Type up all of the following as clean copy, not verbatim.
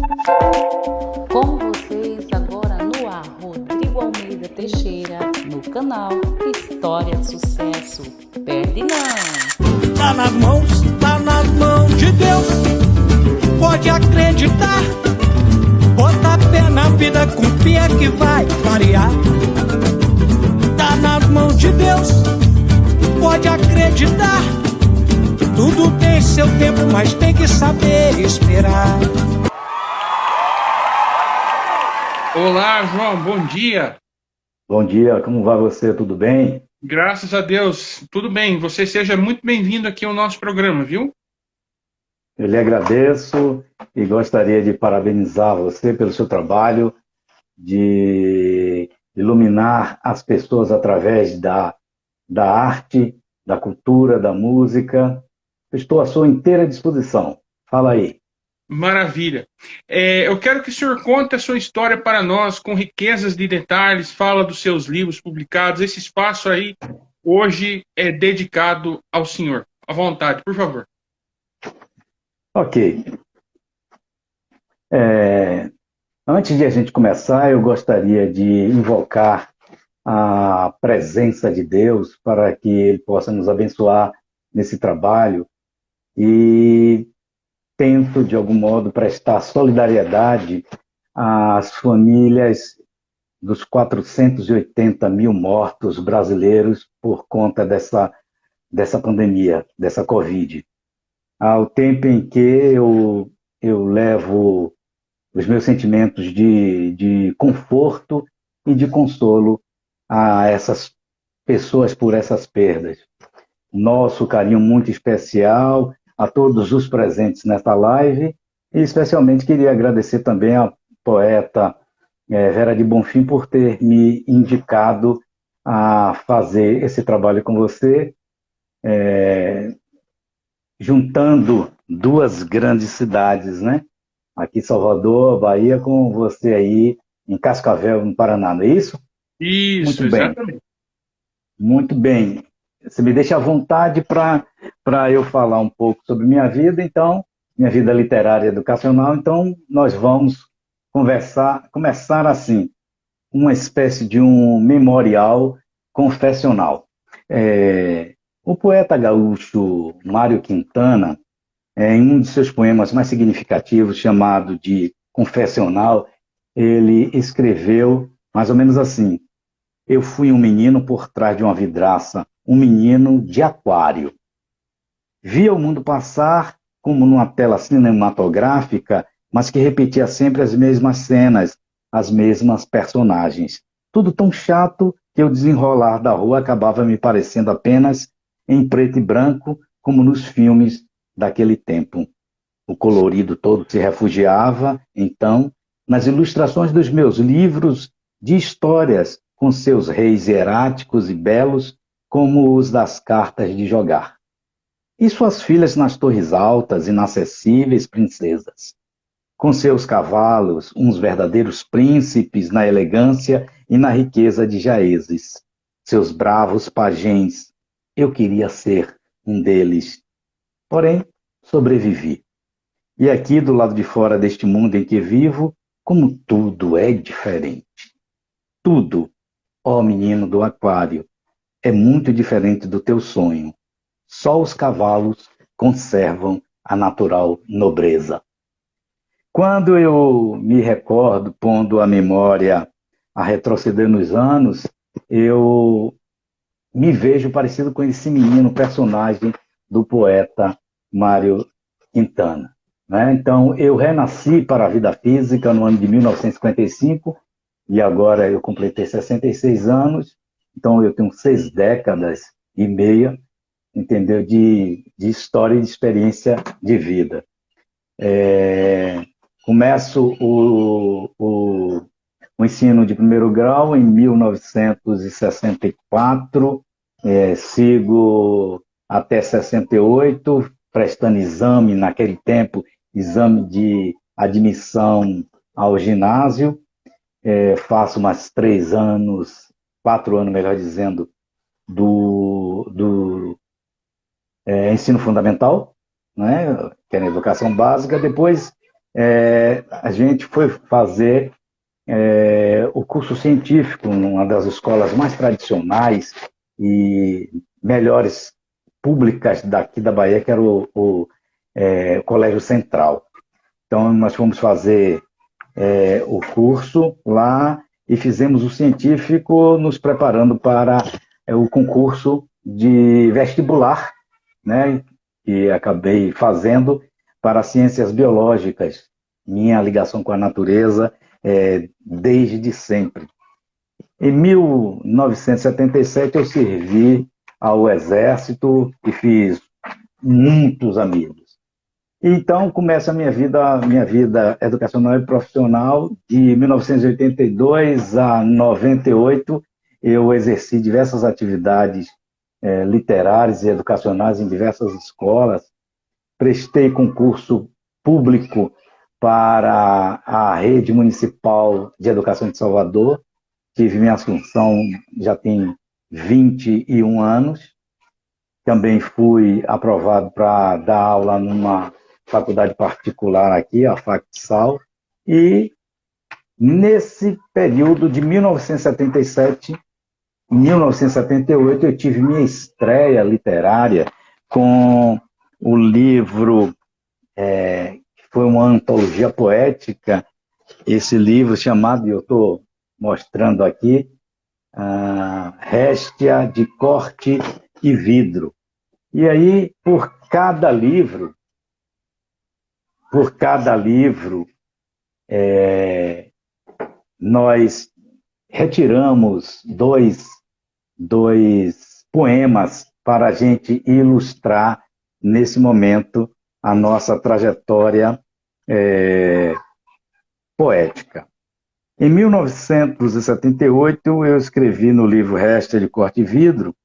Com vocês agora no ar, Rodrigo Almeida Teixeira, no canal História de Sucesso. Perde não! Tá nas mãos de Deus, pode acreditar. Bota fé na vida, confia que vai variar. Tá nas mãos de Deus, pode acreditar. Tudo tem seu tempo, mas tem que saber esperar. Olá, João, bom dia. Bom dia, como vai você? Tudo bem? Graças a Deus, tudo bem. Você seja muito bem-vindo aqui ao nosso programa, viu? Eu lhe agradeço e gostaria de parabenizar você pelo seu trabalho de iluminar as pessoas através da arte, da cultura, da música. Eu estou à sua inteira disposição. Fala aí. Maravilha. Eu quero que o senhor conte a sua história para nós, com riquezas de detalhes, fala dos seus livros publicados. Esse espaço aí, hoje, é dedicado ao senhor. À vontade, por favor. Ok. Antes de a gente começar, eu gostaria de invocar a presença de Deus para que Ele possa nos abençoar nesse trabalho e tento, de algum modo, prestar solidariedade às famílias dos 480 mil mortos brasileiros por conta dessa pandemia, dessa Covid. Ao tempo em que eu levo os meus sentimentos de conforto e de consolo a essas pessoas por essas perdas. Nosso carinho muito especial a todos os presentes nesta live e especialmente queria agradecer também à poeta Vera de Bonfim por ter me indicado a fazer esse trabalho com você, juntando duas grandes cidades, né? Aqui em Salvador, Bahia, com você aí em Cascavel, no Paraná, não é isso? Isso, Muito bem. Exatamente. Muito bem. Você me deixa à vontade para eu falar um pouco sobre minha vida, então, minha vida literária e educacional. Então, nós vamos começar assim, uma espécie de um memorial confessional. O poeta gaúcho Mário Quintana, em um de seus poemas mais significativos, chamado de Confessional, ele escreveu mais ou menos assim: eu fui um menino por trás de uma vidraça, um menino de aquário. Via o mundo passar como numa tela cinematográfica, mas que repetia sempre as mesmas cenas, as mesmas personagens. Tudo tão chato que o desenrolar da rua acabava me parecendo apenas em preto e branco, como nos filmes daquele tempo. O colorido todo se refugiava, então, nas ilustrações dos meus livros de histórias, com seus reis hieráticos e belos, como os das cartas de jogar. E suas filhas nas torres altas, inacessíveis princesas. Com seus cavalos, uns verdadeiros príncipes na elegância e na riqueza de jaezes. Seus bravos pajens. Eu queria ser um deles. Porém, sobrevivi. E aqui, do lado de fora deste mundo em que vivo, como tudo é diferente. Tudo, ó menino do aquário, é muito diferente do teu sonho. Só os cavalos conservam a natural nobreza. Quando eu me recordo, pondo a memória a retroceder nos anos, eu me vejo parecido com esse menino, personagem do poeta Mário Quintana. Né? Então, eu renasci para a vida física no ano de 1955 e agora eu completei 66 anos, então eu tenho 6 décadas e meia, entendeu? De história e de experiência de vida. Começo o ensino de primeiro grau em 1964, sigo até 68, prestando exame, naquele tempo, exame de admissão ao ginásio, faço mais 3 anos, 4 anos, melhor dizendo, do ensino fundamental, né, que é a educação básica. Depois a gente foi fazer o curso científico numa das escolas mais tradicionais e melhores públicas daqui da Bahia, que era o Colégio Central. Então, nós fomos fazer o curso lá e fizemos o científico nos preparando para o concurso de vestibular, né, que acabei fazendo para ciências biológicas. Minha ligação com a natureza desde sempre. Em 1977 eu servi ao Exército e fiz muitos amigos. Então começa a minha vida educacional e profissional. De 1982 a 98 eu exerci diversas atividades literárias e educacionais em diversas escolas. Prestei concurso público para a Rede Municipal de Educação de Salvador. Tive minha função já tem 21 anos. Também fui aprovado para dar aula numa faculdade particular aqui, a FACSAL. E nesse período de 1977 e 1978 eu tive minha estreia literária com o livro, foi uma antologia poética, esse livro chamado, eu estou mostrando aqui, Réstia de Corte e Vidro. E aí, por cada livro, nós retiramos dois poemas para a gente ilustrar nesse momento a nossa trajetória poética. Em 1978, eu escrevi no livro Réstia de Corte e Vidro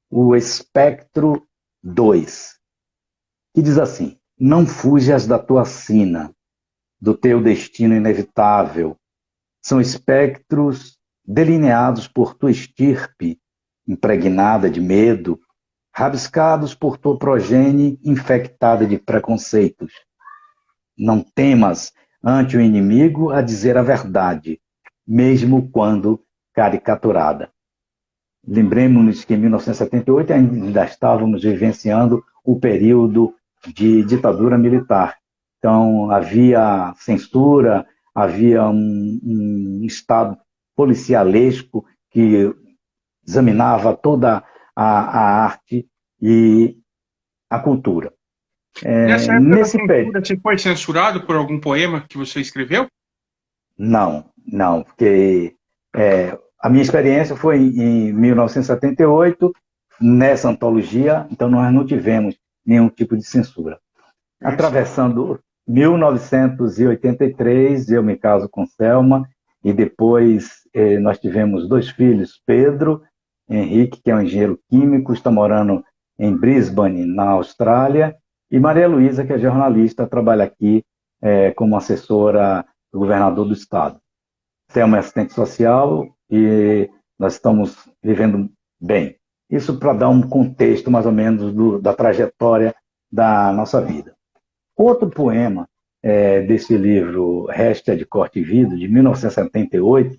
o Espectro 2, que diz assim: não fujas da tua sina, do teu destino inevitável. São espectros delineados por tua estirpe, impregnada de medo, rabiscados por tua progenie infectada de preconceitos. Não temas ante o inimigo a dizer a verdade, mesmo quando caricaturada. Lembremos-nos que em 1978 ainda estávamos vivenciando o período de ditadura militar. Então, havia censura, havia um Estado policialesco que examinava toda a arte e a cultura. Nessa época você foi censurado por algum poema que você escreveu? Não, porque a minha experiência foi em 1978, nessa antologia, então nós não tivemos nenhum tipo de censura. Atravessando 1983, eu me caso com Selma, e depois nós tivemos 2 filhos, Pedro Henrique, que é um engenheiro químico, está morando em Brisbane, na Austrália, e Maria Luísa, que é jornalista, trabalha aqui como assessora do governador do estado. Selma é assistente social e nós estamos vivendo bem. Isso para dar um contexto, mais ou menos, da trajetória da nossa vida. Outro poema desse livro, Réstia de Corte e Vidro, de 1978,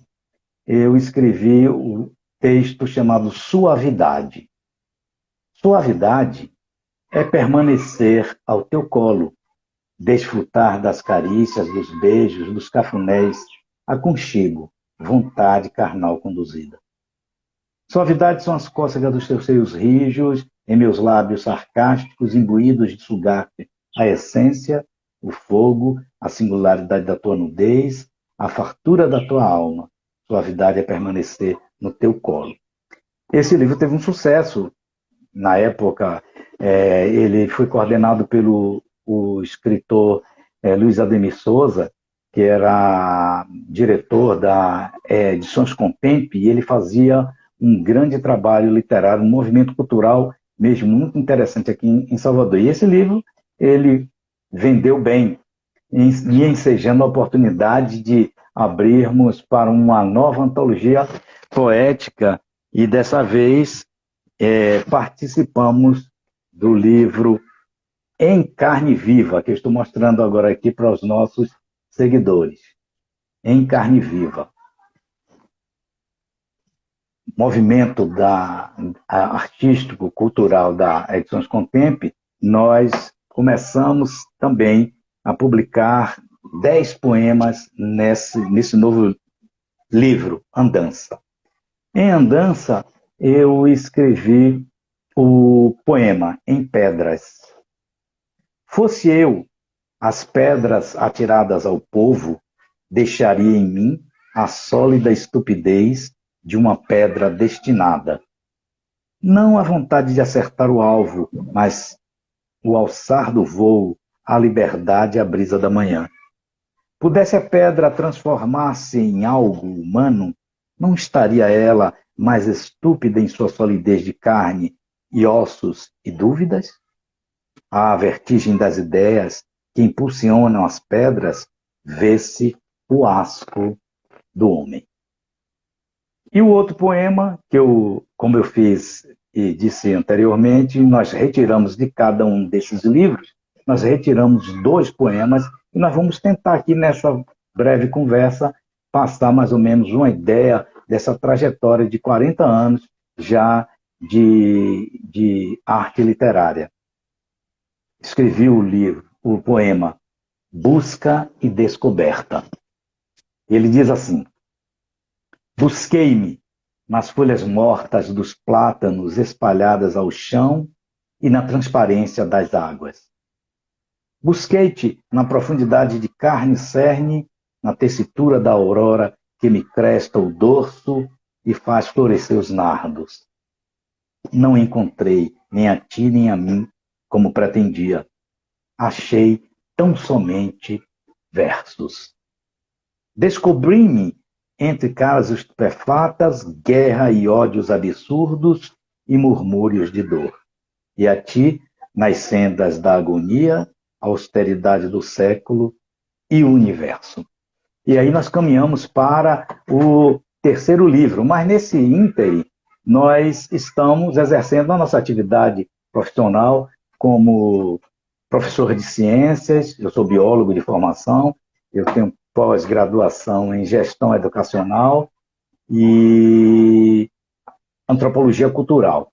eu escrevi o texto chamado Suavidade. Suavidade é permanecer ao teu colo, desfrutar das carícias, dos beijos, dos cafunés, aconchego, vontade carnal conduzida. Suavidade são as cócegas dos teus seios rijos, em meus lábios sarcásticos, imbuídos de sugar-te a essência, o fogo, a singularidade da tua nudez, a fartura da tua alma. Suavidade é permanecer no teu colo. Esse livro teve um sucesso. Na época, ele foi coordenado pelo escritor Luiz Ademir Souza, que era diretor da Edições Contemp, e ele fazia um grande trabalho literário, um movimento cultural mesmo muito interessante aqui em Salvador. E esse livro, ele vendeu bem, e ensejando a oportunidade de abrirmos para uma nova antologia poética, e dessa vez participamos do livro Em Carne Viva, que eu estou mostrando agora aqui para os nossos seguidores, em carne viva. Movimento artístico, cultural da Edições Contemp, nós começamos também a publicar 10 poemas nesse novo livro, Andança. Em Andança, eu escrevi o poema Em Pedras. Fosse eu as pedras atiradas ao povo, deixaria em mim a sólida estupidez de uma pedra destinada. Não a vontade de acertar o alvo, mas o alçar do voo, a liberdade e a brisa da manhã. Pudesse a pedra transformar-se em algo humano, não estaria ela mais estúpida em sua solidez de carne e ossos e dúvidas? A vertigem das ideias que impulsionam as pedras, vê-se o asco do homem. E o outro poema, que como eu fiz e disse anteriormente, nós retiramos de cada um desses livros, nós retiramos 2 poemas, e nós vamos tentar aqui nessa breve conversa passar mais ou menos uma ideia dessa trajetória de 40 anos já de arte literária. Escrevi o poema Busca e Descoberta. Ele diz assim: busquei-me nas folhas mortas dos plátanos espalhadas ao chão e na transparência das águas. Busquei-te na profundidade de carne e cerne, na tessitura da aurora que me cresta o dorso e faz florescer os nardos. Não encontrei nem a ti nem a mim como pretendia. Achei tão somente versos. Descobri-me entre caras estupefatas, guerra e ódios absurdos e murmúrios de dor. E a ti, nas sendas da agonia, a austeridade do século e o universo. E aí nós caminhamos para o terceiro livro, mas nesse ínterim, nós estamos exercendo a nossa atividade profissional como professor de ciências. Eu sou biólogo de formação, eu tenho pós-graduação em gestão educacional e antropologia cultural.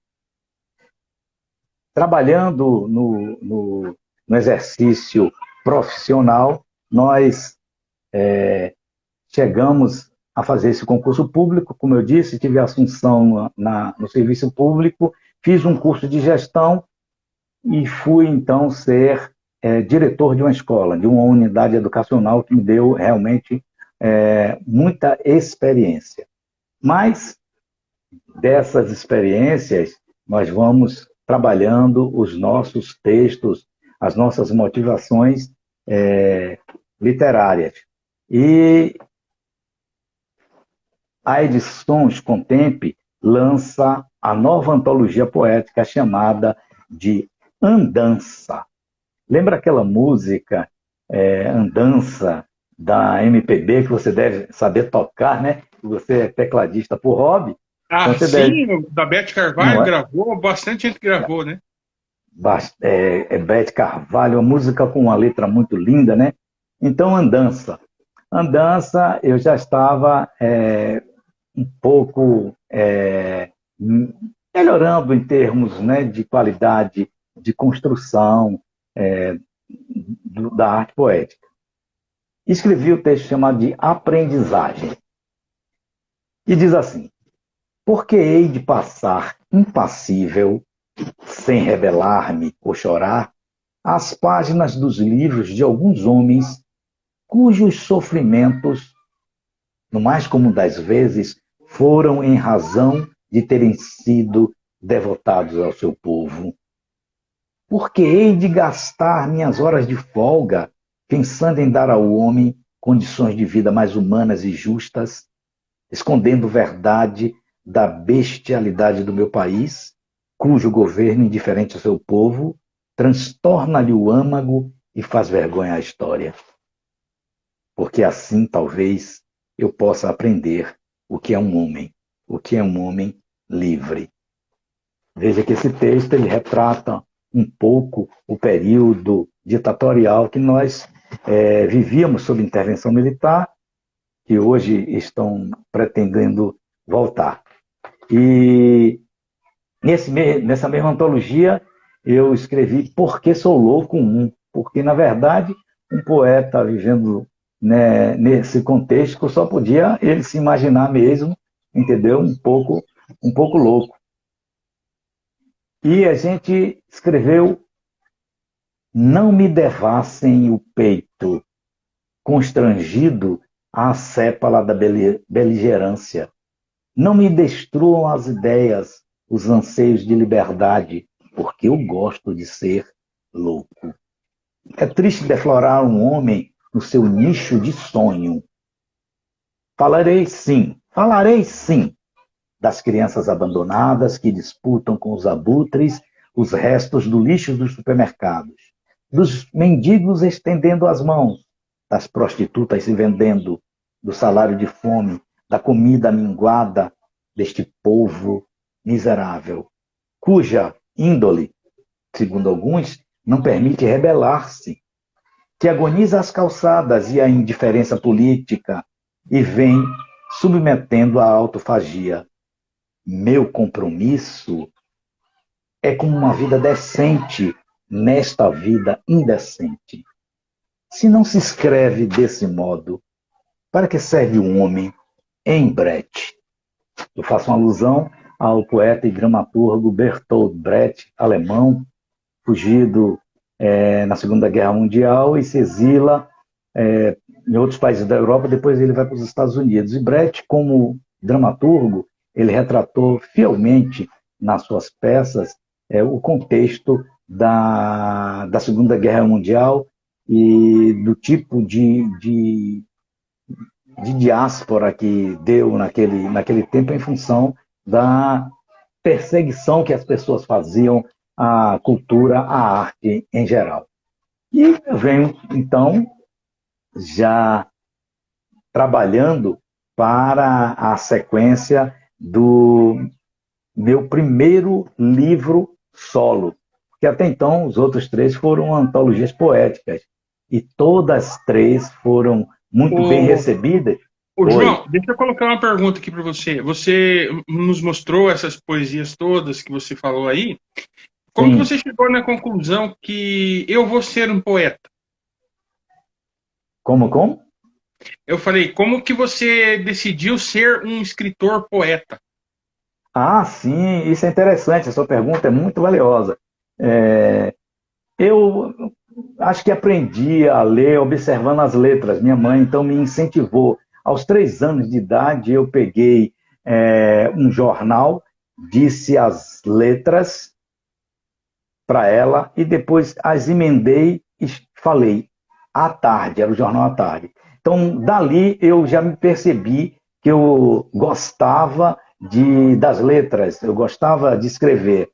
Trabalhando no exercício profissional, nós chegamos a fazer esse concurso público, como eu disse, tive assunção no serviço público, fiz um curso de gestão e fui, então, ser diretor de uma escola, de uma unidade educacional que me deu realmente muita experiência. Mas, dessas experiências, nós vamos trabalhando os nossos textos, as nossas motivações literárias. E a Edições Contemp lança a nova antologia poética chamada de Andança. Lembra aquela música Andança da MPB que você deve saber tocar, né? Você é tecladista por hobby. Ah, então sim, da Beth Carvalho gravou, bastante gente gravou, né? Beth Carvalho, uma música com uma letra muito linda, né? Então, Andança. Andança, eu já estava um pouco melhorando em termos, né, de qualidade de construção da arte poética. Escrevi o texto chamado de Aprendizagem. E diz assim: por que hei de passar impassível, sem rebelar-me ou chorar, as páginas dos livros de alguns homens cujos sofrimentos, no mais comum das vezes, foram em razão de terem sido devotados ao seu povo? Porque hei de gastar minhas horas de folga pensando em dar ao homem condições de vida mais humanas e justas, escondendo verdade da bestialidade do meu país, cujo governo, indiferente ao seu povo, transtorna-lhe o âmago e faz vergonha à história? Porque assim, talvez, eu possa aprender o que é um homem livre. Veja que esse texto ele retrata um pouco o período ditatorial que nós vivíamos sob intervenção militar, que hoje estão pretendendo voltar. E nessa mesma antologia eu escrevi Por que Sou Louco Um, porque, na verdade, um poeta vivendo, né, nesse contexto só podia ele se imaginar mesmo, entendeu? Um pouco louco. E a gente escreveu: não me devassem o peito, constrangido à sépala da beligerância. Não me destruam as ideias, os anseios de liberdade, porque eu gosto de ser louco. É triste deflorar um homem no seu nicho de sonho. Falarei sim, das crianças abandonadas que disputam com os abutres os restos do lixo dos supermercados, dos mendigos estendendo as mãos, das prostitutas se vendendo, do salário de fome, da comida minguada, deste povo miserável, cuja índole, segundo alguns, não permite rebelar-se, que agoniza as calçadas e a indiferença política e vem submetendo a autofagia. Meu compromisso é com uma vida decente nesta vida indecente. Se não se escreve desse modo, para que serve um homem em Brecht? Eu faço uma alusão ao poeta e dramaturgo Bertolt Brecht, alemão, fugido na Segunda Guerra Mundial e se exila em outros países da Europa, depois ele vai para os Estados Unidos. E Brecht, como dramaturgo, ele retratou fielmente nas suas peças o contexto da Segunda Guerra Mundial e do tipo de diáspora que deu naquele tempo em função da perseguição que as pessoas faziam à cultura, à arte em geral. E eu venho, então, já trabalhando para a sequência do meu primeiro livro solo, porque até então os outros 3 foram antologias poéticas, e todas as 3 foram muito bem recebidas. João, deixa eu colocar uma pergunta aqui para você. Você nos mostrou essas poesias todas que você falou aí. Como que você chegou na conclusão que eu vou ser um poeta? Como? Eu falei, como que você decidiu ser um escritor poeta? Ah, sim, isso é interessante, a sua pergunta é muito valiosa. Eu acho que aprendi a ler observando as letras. Minha mãe, então, me incentivou. Aos 3 anos de idade, eu peguei um jornal, disse as letras para ela e depois as emendei e falei à tarde, era o jornal à tarde. Então, dali eu já me percebi que eu gostava das letras, eu gostava de escrever.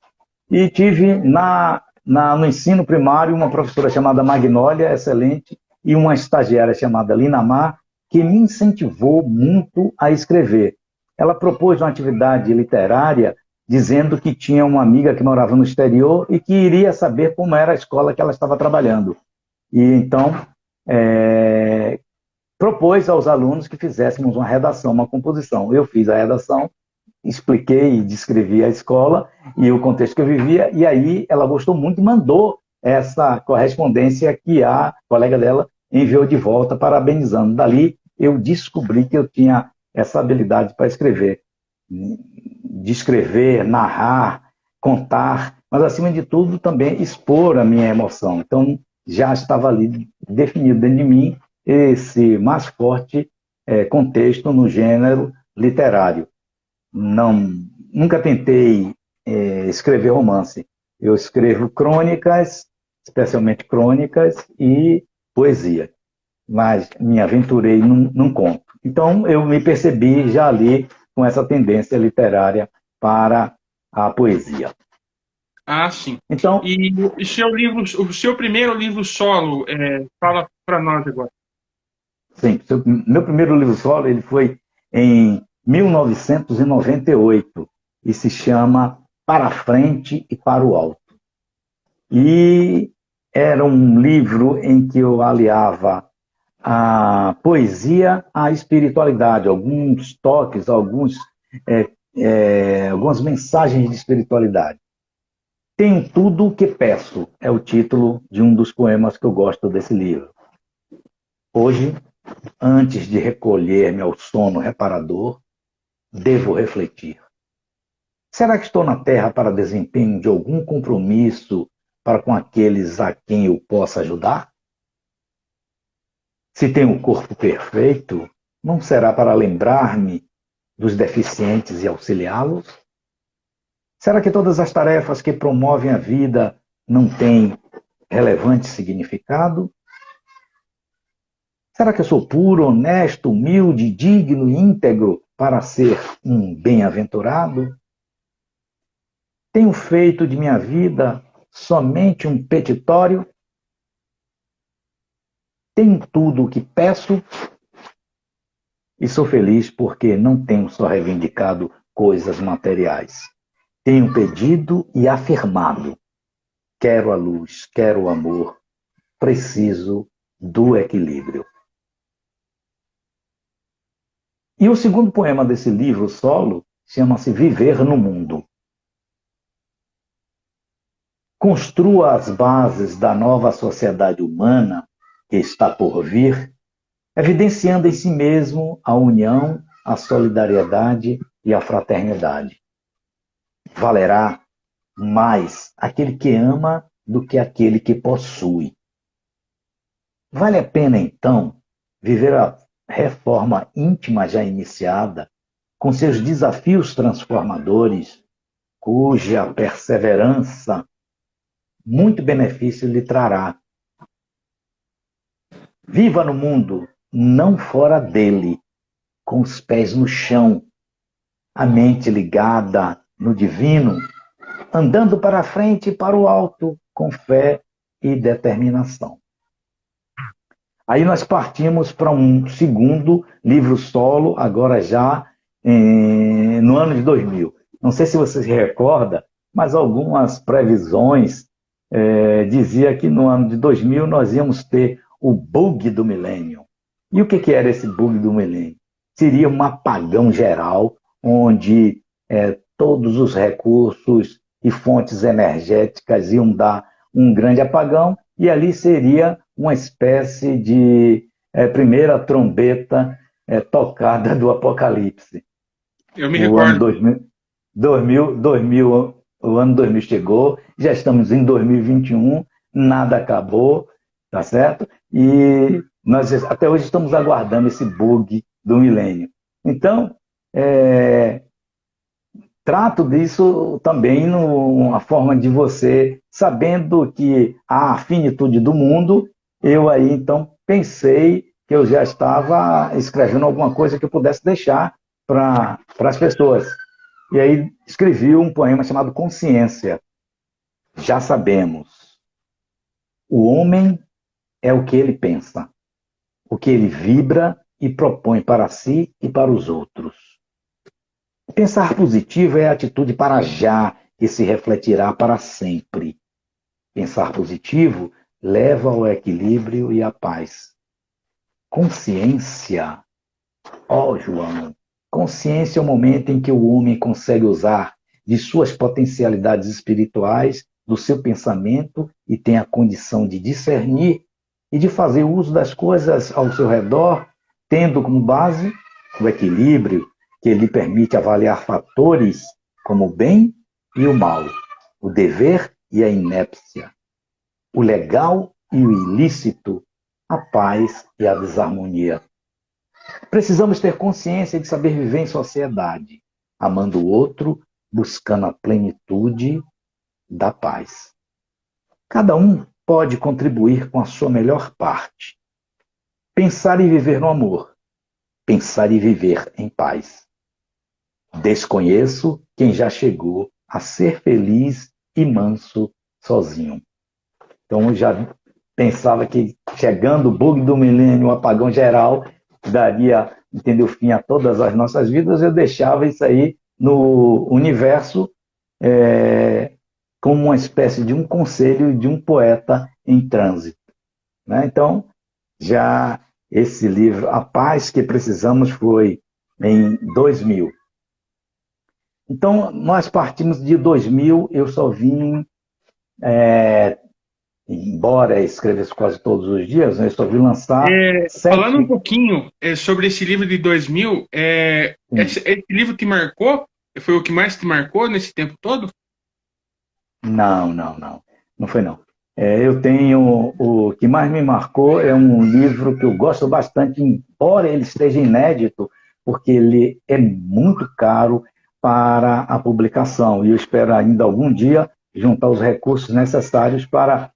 E tive no ensino primário uma professora chamada Magnólia, excelente, e uma estagiária chamada Linamar, que me incentivou muito a escrever. Ela propôs uma atividade literária, dizendo que tinha uma amiga que morava no exterior e que iria saber como era a escola que ela estava trabalhando. E então, propôs aos alunos que fizéssemos uma redação, uma composição. Eu fiz a redação, expliquei e descrevi a escola e o contexto que eu vivia, e aí ela gostou muito e mandou essa correspondência que a colega dela enviou de volta, parabenizando. Dali, eu descobri que eu tinha essa habilidade para escrever. De escrever, narrar, contar, mas, acima de tudo, também expor a minha emoção. Então, já estava ali definido dentro de mim esse mais forte contexto no gênero literário. Nunca tentei escrever romance. Eu escrevo crônicas, especialmente crônicas e poesia, mas me aventurei num conto. Então, eu me percebi já ali com essa tendência literária para a poesia. Ah, sim. Então, E o seu primeiro livro solo, fala para nós agora. Sim, meu primeiro livro solo ele foi em 1998 e se chama Para a Frente e para o Alto. E era um livro em que eu aliava a poesia à espiritualidade, alguns toques, algumas mensagens de espiritualidade. Tenho tudo o que peço, é o título de um dos poemas que eu gosto desse livro. Hoje, antes de recolher-me ao sono reparador, devo refletir. Será que estou na Terra para desempenho de algum compromisso para com aqueles a quem eu possa ajudar? Se tenho o corpo perfeito, não será para lembrar-me dos deficientes e auxiliá-los? Será que todas as tarefas que promovem a vida não têm relevante significado? Será que eu sou puro, honesto, humilde, digno e íntegro para ser um bem-aventurado? Tenho feito de minha vida somente um petitório? Tenho tudo o que peço? E sou feliz porque não tenho só reivindicado coisas materiais. Tenho pedido e afirmado. Quero a luz, quero o amor, preciso do equilíbrio. E o segundo poema desse livro solo chama-se Viver no Mundo. Construa as bases da nova sociedade humana que está por vir, evidenciando em si mesmo a união, a solidariedade e a fraternidade. Valerá mais aquele que ama do que aquele que possui. Vale a pena, então, viver a reforma íntima já iniciada, com seus desafios transformadores, cuja perseverança muito benefício lhe trará. Viva no mundo, não fora dele, com os pés no chão, a mente ligada no divino, andando para a frente e para o alto, com fé e determinação. Aí nós partimos para um segundo livro solo, agora já no ano de 2000. Não sei se você se recorda, mas algumas previsões dizia que no ano de 2000 nós íamos ter o bug do milênio. E o que era esse bug do milênio? Seria um apagão geral, onde todos os recursos e fontes energéticas iam dar um grande apagão, e ali seria uma espécie de primeira trombeta tocada do Apocalipse. Eu me recordo. O ano 2000 chegou, já estamos em 2021, nada acabou, tá certo? E nós até hoje estamos aguardando esse bug do milênio. Então, trato disso também numa forma de você, sabendo que há a finitude do mundo, eu aí então pensei que eu já estava escrevendo alguma coisa que eu pudesse deixar para as pessoas. E aí escrevi um poema chamado Consciência. Já sabemos, o homem é o que ele pensa, o que ele vibra e propõe para si e para os outros. Pensar positivo é a atitude para já, que se refletirá para sempre. Pensar positivo leva ao equilíbrio e à paz. Consciência, João, consciência é o momento em que o homem consegue usar de suas potencialidades espirituais, do seu pensamento e tem a condição de discernir e de fazer uso das coisas ao seu redor, tendo como base o equilíbrio, que lhe permite avaliar fatores como o bem e o mal, o dever e a inépcia, o legal e o ilícito, a paz e a desarmonia. Precisamos ter consciência de saber viver em sociedade, amando o outro, buscando a plenitude da paz. Cada um pode contribuir com a sua melhor parte. Pensar e viver no amor, pensar e viver em paz. Desconheço quem já chegou a ser feliz e manso sozinho. Então eu já pensava que chegando o bug do milênio, o apagão geral, daria, entendeu, fim a todas as nossas vidas. Eu deixava isso aí no universo como uma espécie de um conselho de um poeta em trânsito, né? Então, já esse livro, A Paz que Precisamos, foi em 2000. Então, nós partimos de 2000, eu só vim, embora escrevesse quase todos os dias, né, eu só vim lançar Falando um 7... pouquinho sobre esse livro de 2000, esse livro te marcou? Foi o que mais te marcou nesse tempo todo? Não, não, não. Não foi, não. Eu tenho... O que mais me marcou é um livro que eu gosto bastante, embora ele esteja inédito, porque ele é muito caro para a publicação. E eu espero ainda algum dia juntar os recursos necessários para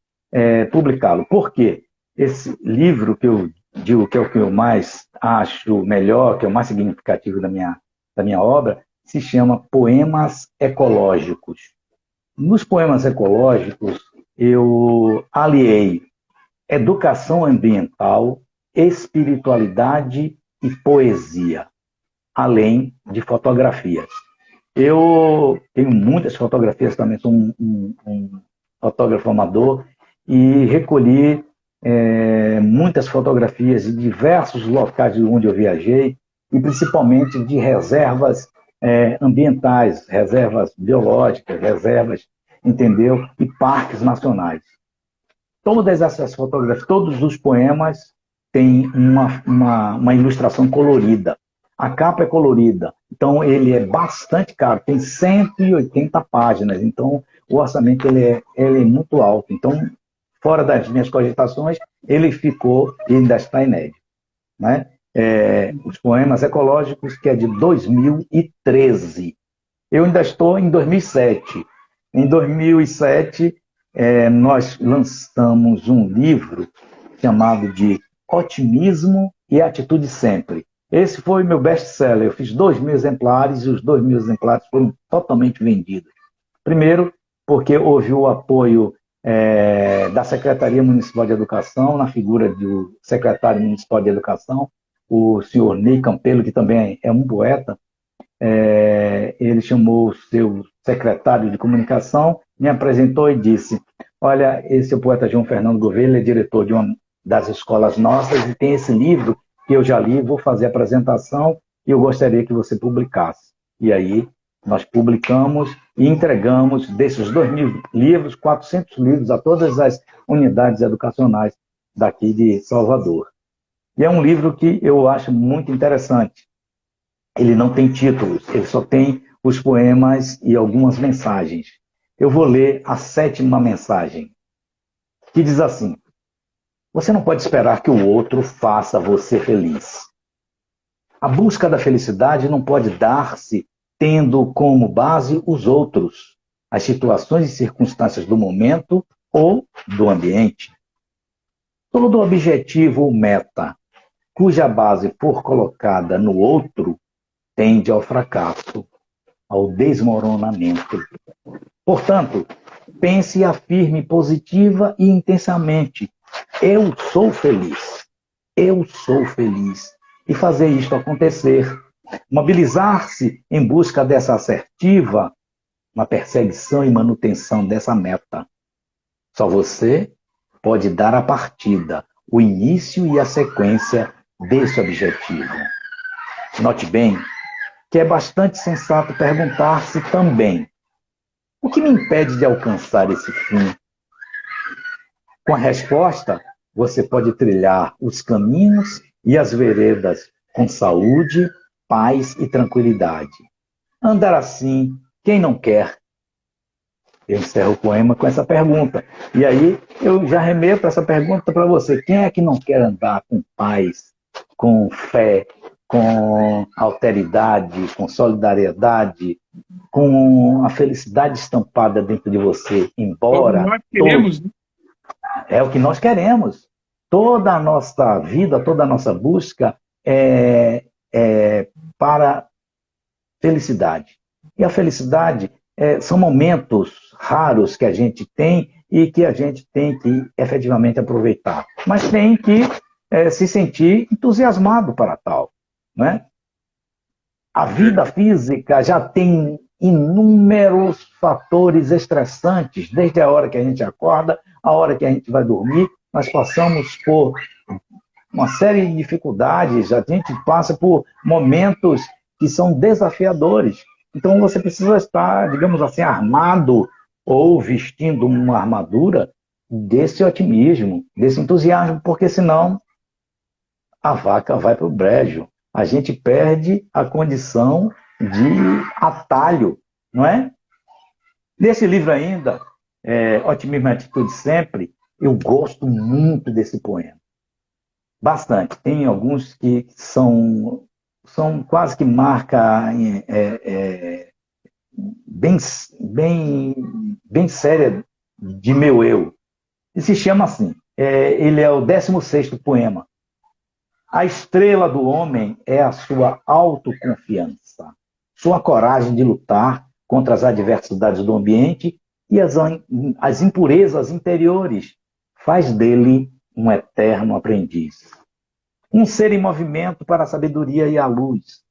publicá-lo. Por quê? Esse livro que eu digo que é o que eu mais acho melhor, que é o mais significativo da minha obra, se chama Poemas Ecológicos. Nos poemas ecológicos, eu aliei educação ambiental, espiritualidade e poesia, além de fotografias. Eu tenho muitas fotografias também, sou um fotógrafo amador, e recolhi muitas fotografias de diversos locais de onde eu viajei, e principalmente de reservas ambientais, reservas biológicas, reservas, entendeu? E parques nacionais. Todas essas fotografias, todos os poemas têm uma ilustração colorida. A capa é colorida, então ele é bastante caro, tem 180 páginas, então o orçamento ele é muito alto. Então, fora das minhas cogitações, ele ficou e ainda está inédito, né? Os poemas ecológicos, que é de 2013. Eu ainda estou em 2007. Em 2007, nós lançamos um livro chamado de Otimismo e Atitude Sempre. Esse foi meu best-seller. Eu fiz 2.000 exemplares e os 2.000 exemplares foram totalmente vendidos. Primeiro, porque houve o apoio da Secretaria Municipal de Educação, na figura do secretário municipal de Educação, o senhor Ney Campelo, que também é um poeta. Ele chamou o seu secretário de comunicação, me apresentou e disse: olha, esse é o poeta João Fernando Gouveia, ele é diretor de uma das escolas nossas e tem esse livro que eu já li, vou fazer a apresentação e eu gostaria que você publicasse. E aí nós publicamos e entregamos desses 2.000 livros, 400 livros a todas as unidades educacionais daqui de Salvador. E é um livro que eu acho muito interessante. Ele não tem títulos, ele só tem os poemas e algumas mensagens. Eu vou ler a 7ª mensagem, que diz assim: você não pode esperar que o outro faça você feliz. A busca da felicidade não pode dar-se tendo como base os outros, as situações e circunstâncias do momento ou do ambiente. Todo objetivo ou meta cuja base for colocada no outro tende ao fracasso, ao desmoronamento. Portanto, pense e afirme positiva e intensamente: eu sou feliz, eu sou feliz. E fazer isto acontecer. Mobilizar-se em busca dessa assertiva, uma perseguição e manutenção dessa meta. Só você pode dar a partida, o início e a sequência desse objetivo. Note bem que é bastante sensato perguntar-se também: o que me impede de alcançar esse fim? Com a resposta, você pode trilhar os caminhos e as veredas com saúde, paz e tranquilidade. Andar assim, quem não quer? Eu encerro o poema com essa pergunta. E aí eu já remeto essa pergunta para você: quem é que não quer andar com paz, com fé, com alteridade, com solidariedade, com a felicidade estampada dentro de você? Embora nós queremos, né? É o que nós queremos. Toda a nossa vida, toda a nossa busca é para felicidade. E a felicidade são momentos raros que a gente tem e que a gente tem que efetivamente aproveitar. Mas tem que se sentir entusiasmado para tal, né? A vida física já tem inúmeros fatores estressantes, desde a hora que a gente acorda, a hora que a gente vai dormir, nós passamos por uma série de dificuldades, a gente passa por momentos que são desafiadores. Então você precisa estar, digamos assim, armado ou vestindo uma armadura desse otimismo, desse entusiasmo, porque senão a vaca vai para o brejo. A gente perde a condição de atalho, não é? Nesse livro ainda, Otimismo e Atitude Sempre, eu gosto muito desse poema. Bastante. Tem alguns que são quase que marca bem séria de meu eu. E se chama assim, ele é o 16º poema. A estrela do homem é a sua autoconfiança, sua coragem de lutar contra as adversidades do ambiente e as impurezas interiores faz dele um eterno aprendiz. Um ser em movimento para a sabedoria e a luz.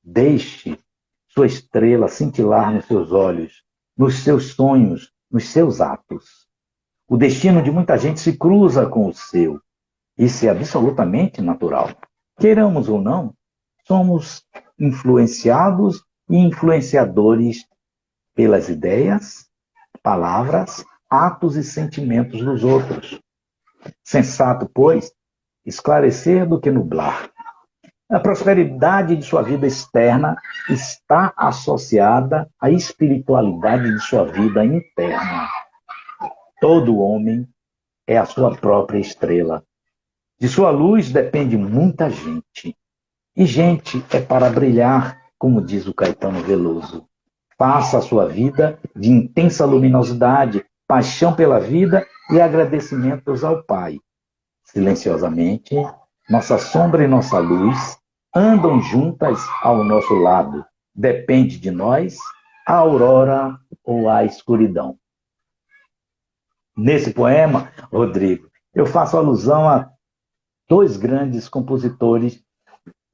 Deixe sua estrela cintilar nos seus olhos, nos seus sonhos, nos seus atos. O destino de muita gente se cruza com o seu. Isso é absolutamente natural. Queiramos ou não, somos influenciados e influenciadores pelas ideias, palavras, atos e sentimentos dos outros. Sensato, pois, esclarecer do que nublar. A prosperidade de sua vida externa está associada à espiritualidade de sua vida interna. Todo homem é a sua própria estrela. De sua luz depende muita gente. E gente é para brilhar, como diz o Caetano Veloso. Faça a sua vida de intensa luminosidade, paixão pela vida e agradecimentos ao Pai. Silenciosamente, nossa sombra e nossa luz andam juntas ao nosso lado. Depende de nós a aurora ou a escuridão. Nesse poema, Rodrigo, eu faço alusão a dois grandes compositores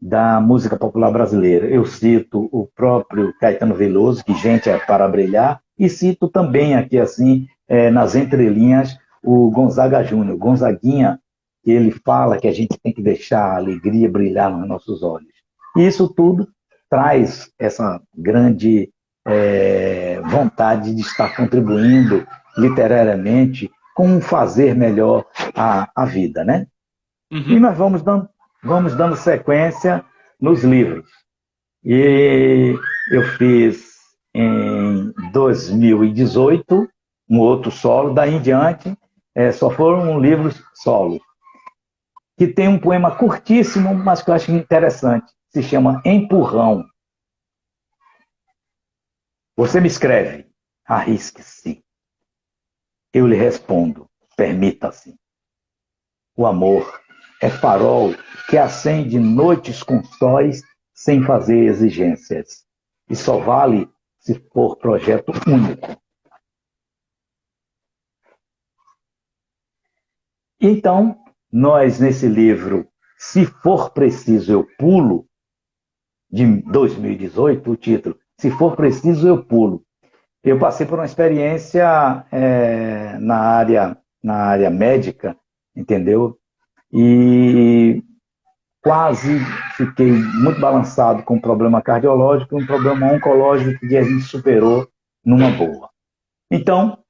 da música popular brasileira. Eu cito o próprio Caetano Veloso, que gente é para brilhar, e cito também aqui, assim, nas entrelinhas, o Gonzaga Júnior, Gonzaguinha, que ele fala que a gente tem que deixar a alegria brilhar nos nossos olhos. E isso tudo traz essa grande vontade de estar contribuindo literariamente com um fazer melhor a vida, né? E nós vamos dando sequência nos livros. E eu fiz em 2018 um outro solo, daí em diante só foram livros solos, que tem um poema curtíssimo, mas que eu acho interessante, se chama Empurrão. Você me escreve, arrisque-se. Eu lhe respondo, permita-se. O amor é farol que acende noites com sóis sem fazer exigências. E só vale se for projeto único. Então, nós nesse livro, Se For Preciso Eu Pulo, de 2018, o título, Se For Preciso Eu Pulo. Eu passei por uma experiência na área médica, entendeu? E quase fiquei muito balançado com um problema cardiológico e um problema oncológico que a gente superou numa boa. Então,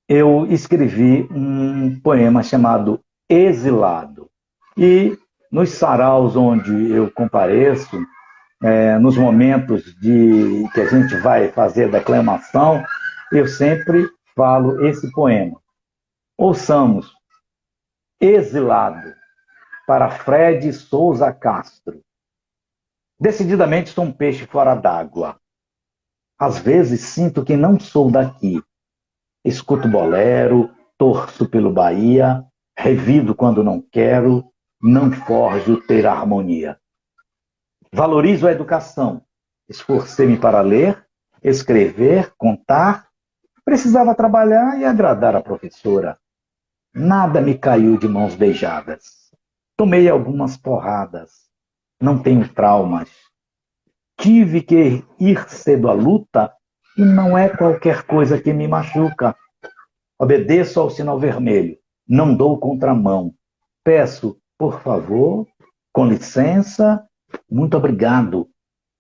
eu escrevi um poema chamado Exilado. E nos saraus onde eu compareço, nos momentos que a gente vai fazer declamação, eu sempre falo esse poema. Ouçamos. Exilado, para Fred Souza Castro. Decididamente sou um peixe fora d'água. Às vezes sinto que não sou daqui. Escuto bolero, torço pelo Bahia, revido quando não quero, não forjo ter harmonia. Valorizo a educação. Esforcei-me para ler, escrever, contar. Precisava trabalhar e agradar a professora. Nada me caiu de mãos beijadas. Tomei algumas porradas. Não tenho traumas. tive que ir cedo à luta e não é qualquer coisa que me machuca. Obedeço ao sinal vermelho, não dou contramão. Peço, por favor, com licença, muito obrigado.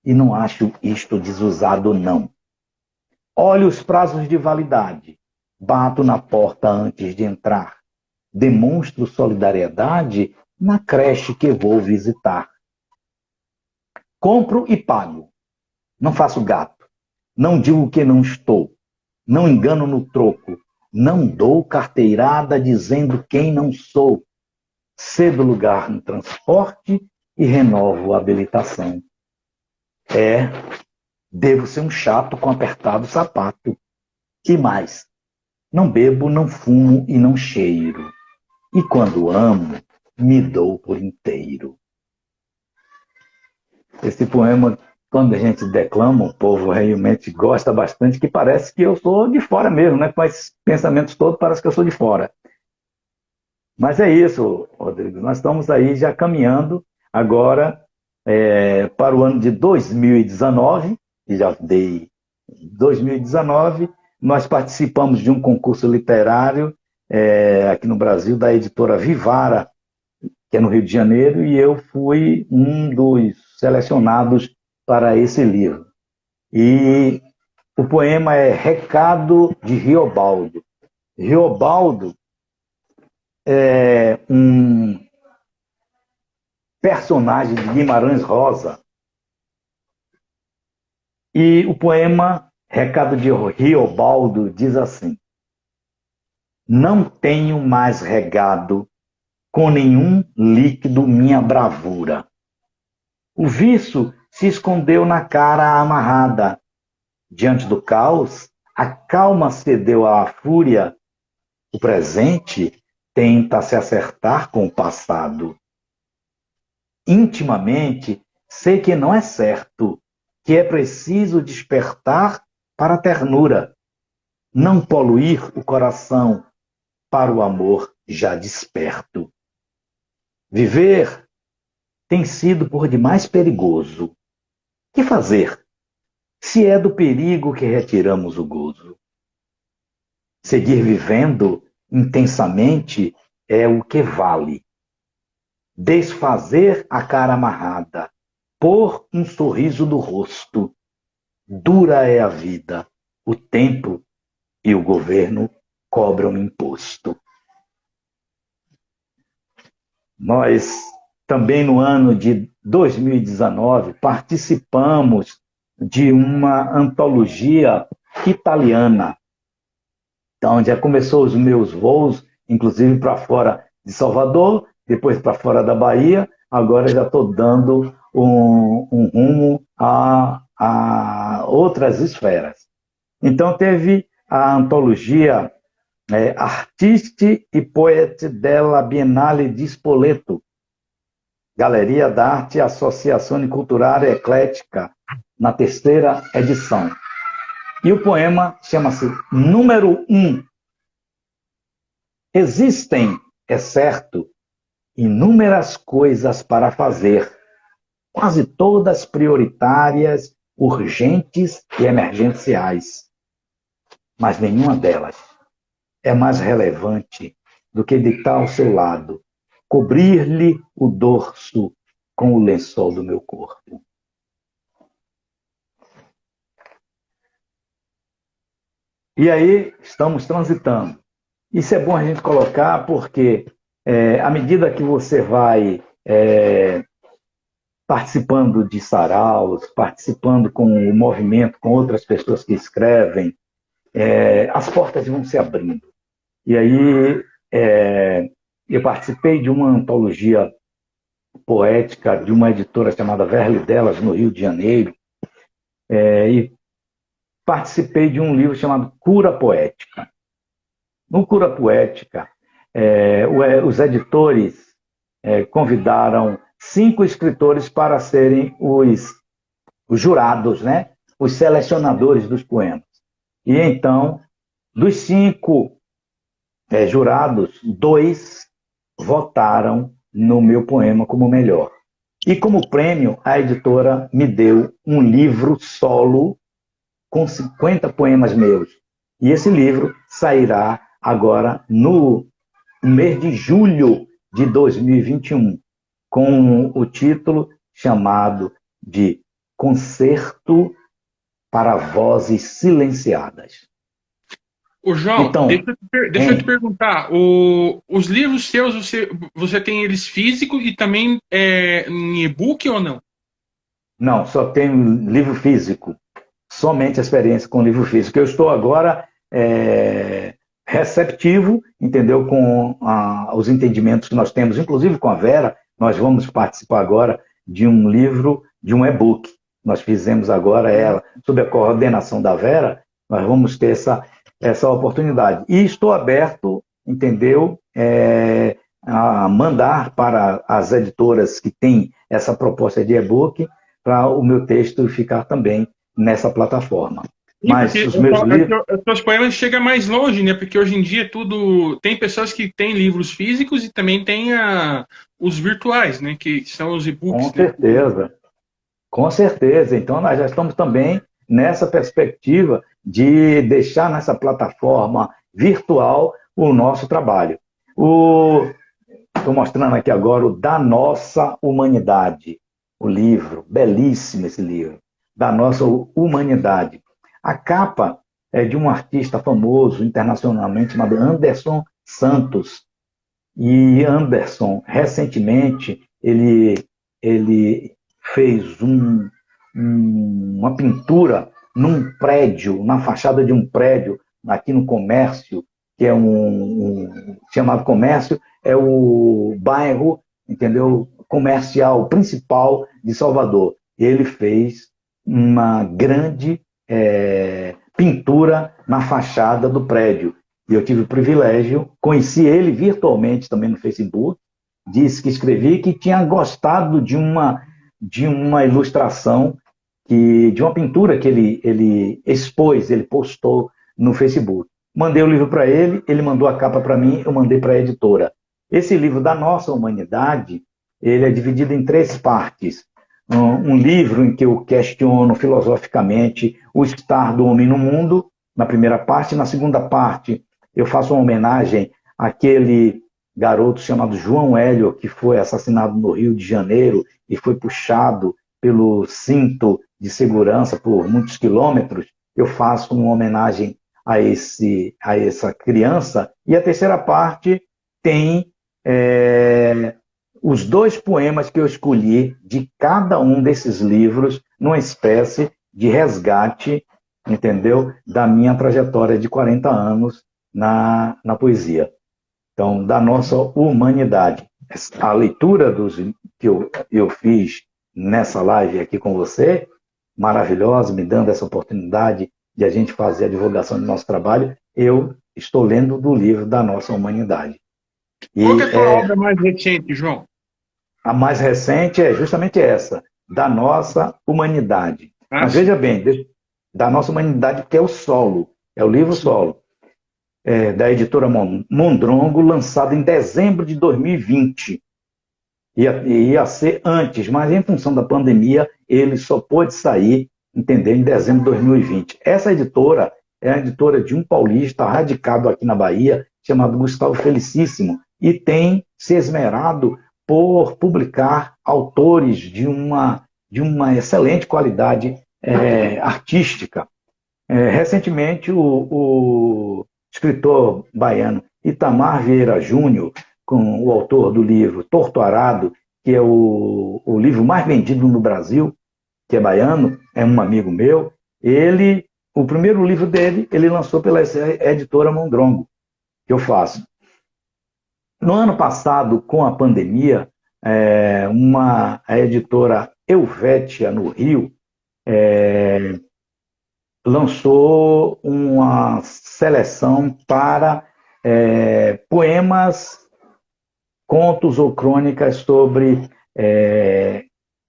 E não acho isto desusado, não. Olho os prazos de validade, bato na porta antes de entrar. Demonstro solidariedade na creche que vou visitar. Compro e pago. Não faço gato. Não digo que não estou. Não engano no troco. Não dou carteirada dizendo quem não sou. Cedo lugar no transporte e renovo a habilitação. Devo ser um chato com apertado sapato. E mais, não bebo, não fumo e não cheiro. E quando amo, me dou por inteiro. Esse poema, quando a gente declama, o povo realmente gosta bastante, que parece que eu sou de fora mesmo, né? Com esses pensamentos todos, parece que eu sou de fora. Mas é isso, Rodrigo. Nós estamos aí já caminhando agora para o ano de 2019, e já dei 2019, nós participamos de um concurso literário aqui no Brasil, da editora Vivara, que é no Rio de Janeiro, e eu fui um dos selecionados para esse livro. E o poema é Recado de Riobaldo. Riobaldo é um personagem de Guimarães Rosa. E o poema Recado de Riobaldo diz assim: não tenho mais regado com nenhum líquido minha bravura. O vício se escondeu na cara amarrada. Diante do caos, a calma cedeu à fúria. O presente tenta se acertar com o passado. Intimamente, sei que não é certo, que é preciso despertar para a ternura, não poluir o coração para o amor já desperto. Viver tem sido por demais perigoso. Que fazer, se é do perigo que retiramos o gozo? Seguir vivendo intensamente é o que vale. Desfazer a cara amarrada, pôr um sorriso no rosto. Dura é a vida, o tempo e o governo cobram imposto. Nós, também no ano de 2019, participamos de uma antologia italiana, onde já começou os meus voos, inclusive para fora de Salvador, depois para fora da Bahia, agora já estou dando um rumo a outras esferas. Então teve a antologia Artisti e Poeti della Biennale di Spoleto, Galeria d'Arte Associazione Culturale Eclética, na 3ª edição. E o poema chama-se Número 1. Existem, é certo, inúmeras coisas para fazer, quase todas prioritárias, urgentes e emergenciais. Mas nenhuma delas é mais relevante do que deitar ao seu lado, cobrir-lhe o dorso com o lençol do meu corpo. E aí estamos transitando. Isso é bom a gente colocar porque à medida que você vai participando de saraus, participando com o movimento, com outras pessoas que escrevem, as portas vão se abrindo. E aí eu participei de uma antologia poética de uma editora chamada Verle Delas, no Rio de Janeiro, e participei de um livro chamado Cura Poética. No Cura Poética, os editores convidaram 5 escritores para serem os jurados, né? Os selecionadores dos poemas. E então, dos 5 jurados, 2 votaram no meu poema como melhor. E como prêmio, a editora me deu um livro solo com 50 poemas meus. E esse livro sairá agora no mês de julho de 2021, com o título chamado de Concerto para Vozes Silenciadas. Ô, João, Então, deixa eu te perguntar, os livros seus, você tem eles físicos e também em e-book ou não? Não, só tenho livro físico. Somente a experiência com livro físico. Eu estou agora receptivo, entendeu? Com os entendimentos que nós temos, inclusive com a Vera, nós vamos participar agora de um livro, de um e-book. Nós fizemos agora ela, sob a coordenação da Vera, nós vamos ter essa oportunidade. E estou aberto, entendeu? A mandar para as editoras que têm essa proposta de e-book, para o meu texto ficar também nessa plataforma. Mas os meus livros... Os seus poemas chegam mais longe, né? Porque hoje em dia tem pessoas que têm livros físicos e também tem os virtuais, né? Que são os e-books. Com certeza, com certeza. Então nós já estamos também nessa perspectiva de deixar nessa plataforma virtual o nosso trabalho. Estou mostrando aqui agora o Da Nossa Humanidade, o livro, belíssimo esse livro, Da Nossa Humanidade. A capa é de um artista famoso internacionalmente chamado Anderson Santos. E Anderson, recentemente, ele fez uma pintura num prédio, na fachada de um prédio, aqui no Comércio, que é chamado Comércio, é o bairro, entendeu, comercial principal de Salvador. Ele fez uma grande pintura na fachada do prédio. E eu tive o privilégio, conheci ele virtualmente também no Facebook, disse que escrevi que tinha gostado de uma ilustração, de uma pintura que ele expôs, ele postou no Facebook. Mandei o livro para ele, ele mandou a capa para mim, eu mandei para a editora. Esse livro Da Nossa Humanidade, ele é dividido em 3 partes. Um livro em que eu questiono filosoficamente o estar do homem no mundo, na primeira parte. Na segunda parte, eu faço uma homenagem àquele garoto chamado João Hélio, que foi assassinado no Rio de Janeiro e foi puxado pelo cinto de segurança por muitos quilômetros. Eu faço uma homenagem a essa criança. E a terceira parte tem os 2 poemas que eu escolhi de cada um desses livros, numa espécie de resgate, entendeu? Da minha trajetória de 40 anos na poesia. Então, Da Nossa Humanidade. A leitura que eu fiz nessa live aqui com você, maravilhosa, me dando essa oportunidade de a gente fazer a divulgação do nosso trabalho, eu estou lendo do livro Da Nossa Humanidade. Qual que é a tua obra mais recente, João? A mais recente é justamente essa, Da Nossa Humanidade. Mas veja bem, Da Nossa Humanidade, que é o solo, é o livro solo, da editora Mondrongo, lançado em dezembro de 2020. Ia ser antes, mas em função da pandemia, ele só pôde sair, entendeu, em dezembro de 2020. Essa editora é a editora de um paulista radicado aqui na Bahia, chamado Gustavo Felicíssimo, e tem se esmerado por publicar autores de uma excelente qualidade artística. Recentemente, o escritor baiano Itamar Vieira Júnior, com o autor do livro Torto Arado, que é o livro mais vendido no Brasil, que é baiano, é um amigo meu, o primeiro livro dele, ele lançou pela editora Mondrongo, que eu faço. No ano passado, com a pandemia, a editora Helvétia, no Rio, lançou uma seleção para poemas, contos ou crônicas sobre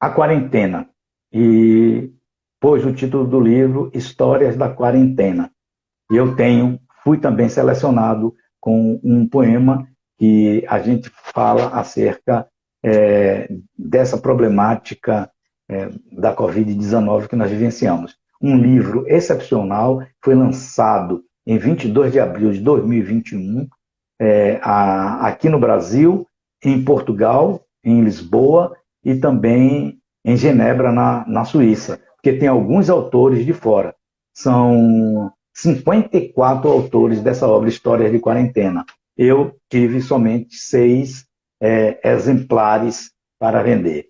a quarentena. E pôs o título do livro Histórias da Quarentena. E eu fui também selecionado com um poema que a gente fala acerca dessa problemática da Covid-19 que nós vivenciamos. Um livro excepcional, foi lançado em 22 de abril de 2021, aqui no Brasil, em Portugal, em Lisboa e também em Genebra, na Suíça, porque tem alguns autores de fora. São 54 autores dessa obra Histórias de Quarentena. Eu tive somente 6 exemplares para vender.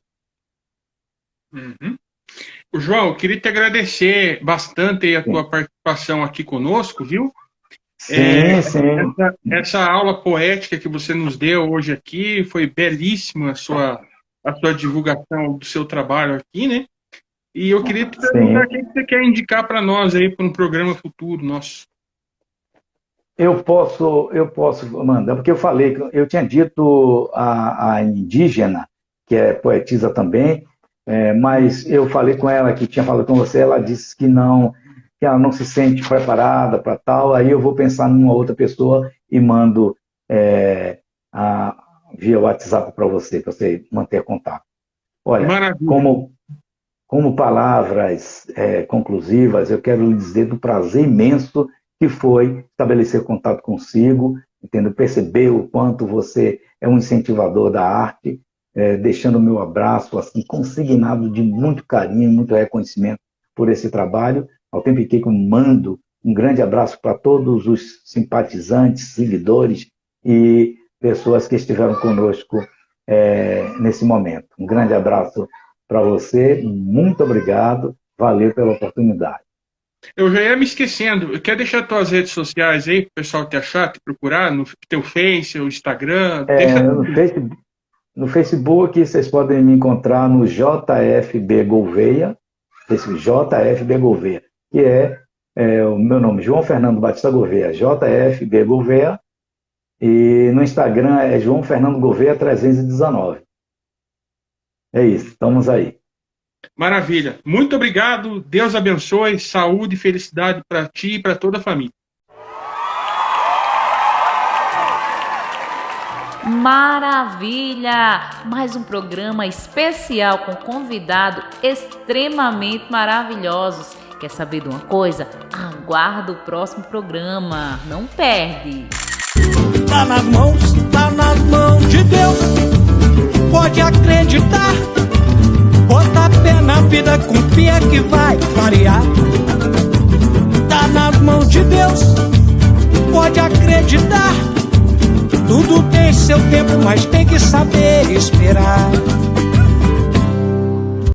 Uhum. João, eu queria te agradecer bastante a tua participação aqui conosco, viu? Sim. Essa aula poética que você nos deu hoje aqui foi belíssima, a sua divulgação do seu trabalho aqui, né? E eu queria te perguntar o que você quer indicar para nós aí para um programa futuro nosso. Eu posso mandar, porque eu falei, eu tinha dito a indígena, que é poetisa também, mas eu falei com ela, que tinha falado com você, ela disse que ela não se sente preparada para tal, aí eu vou pensar numa outra pessoa e mando via WhatsApp para você manter contato. Olha, como palavras conclusivas, eu quero lhe dizer do prazer imenso que foi estabelecer contato consigo, entendeu? Perceber o quanto você é um incentivador da arte, deixando o meu abraço assim, consignado de muito carinho, muito reconhecimento por esse trabalho. Ao tempo em que eu mando um grande abraço para todos os simpatizantes, seguidores e pessoas que estiveram conosco nesse momento. Um grande abraço para você, muito obrigado, valeu pela oportunidade. Eu já ia me esquecendo, quer deixar tuas redes sociais aí para o pessoal te achar, te procurar, no teu Face, o Instagram? No Facebook, vocês podem me encontrar no JFB Gouveia, JFB Gouveia, que é o meu nome, João Fernando Batista Gouveia, JFB Gouveia, e no Instagram é João Fernando Gouveia 319. É isso, estamos aí. Maravilha. Muito obrigado, Deus abençoe, saúde e felicidade para ti e para toda a família. Maravilha! Mais um programa especial com convidados extremamente maravilhosos. Quer saber de uma coisa? Aguarda o próximo programa. Não perde! Tá nas mãos de Deus. Pode acreditar. Bota pé na vida com fé que vai variar. Tá nas mãos de Deus. Pode acreditar. Tudo tem seu tempo, mas tem que saber esperar.